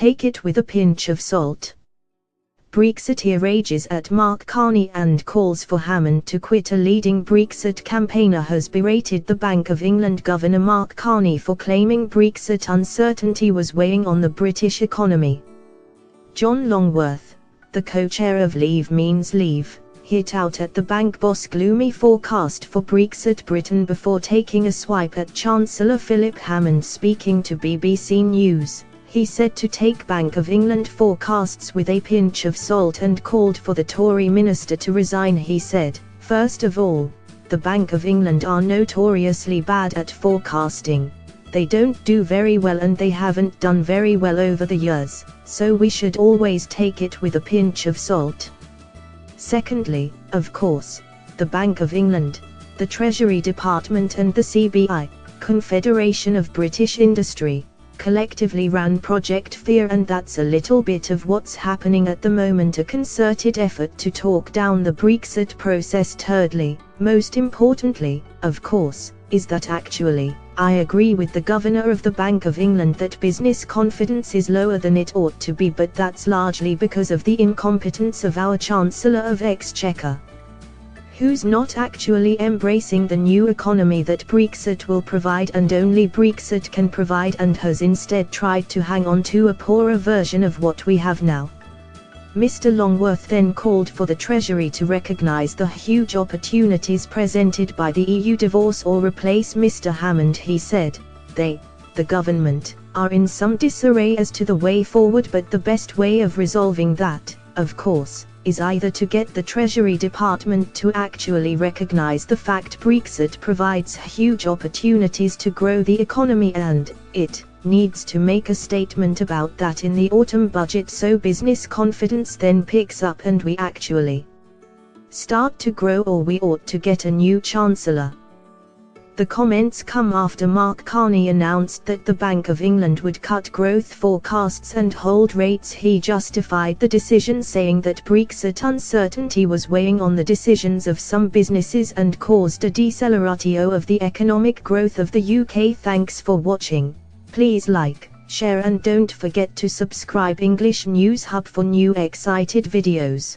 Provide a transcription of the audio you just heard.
take it with a pinch of salt. Brexiteer rages at Mark Carney and calls for Hammond to quit. A leading Brexit campaigner has berated the Bank of England Governor Mark Carney for claiming Brexit uncertainty was weighing on the British economy. John Longworth, the co-chair of Leave Means Leave, hit out at the bank boss' gloomy forecast for Brexit Britain before taking a swipe at Chancellor Philip Hammond. Speaking to BBC News, he said to take Bank of England forecasts with a pinch of salt and called for the Tory minister to resign. He said, "First of all, the Bank of England are notoriously bad at forecasting. They don't do very well and they haven't done very well over the years, so we should always take it with a pinch of salt. Secondly, of course, the Bank of England, the Treasury Department and the CBI, Confederation of British Industry, collectively ran Project Fear, and that's a little bit of what's happening at the moment, a concerted effort to talk down the Brexit process. Thirdly, most importantly, of course, is that actually, I agree with the Governor of the Bank of England that business confidence is lower than it ought to be, but that's largely because of the incompetence of our Chancellor of Exchequer, who's not actually embracing the new economy that Brexit will provide and only Brexit can provide, and has instead tried to hang on to a poorer version of what we have now." Mr. Longworth then called for the Treasury to recognise the huge opportunities presented by the EU divorce or replace. Mr. Hammond, he said, the government, are in some disarray as to the way forward, but the best way of resolving that, of course, is either to get the Treasury Department to actually recognise the fact Brexit provides huge opportunities to grow the economy, and it needs to make a statement about that in the autumn budget so business confidence then picks up and we actually start to grow, or we ought to get a new Chancellor. The comments come after Mark Carney announced that the Bank of England would cut growth forecasts and hold rates. He justified the decision saying that Brexit uncertainty was weighing on the decisions of some businesses and caused a deceleratio of the economic growth of the UK. Thanks for watching. Please like, share and don't forget to subscribe English News Hub for new excited videos.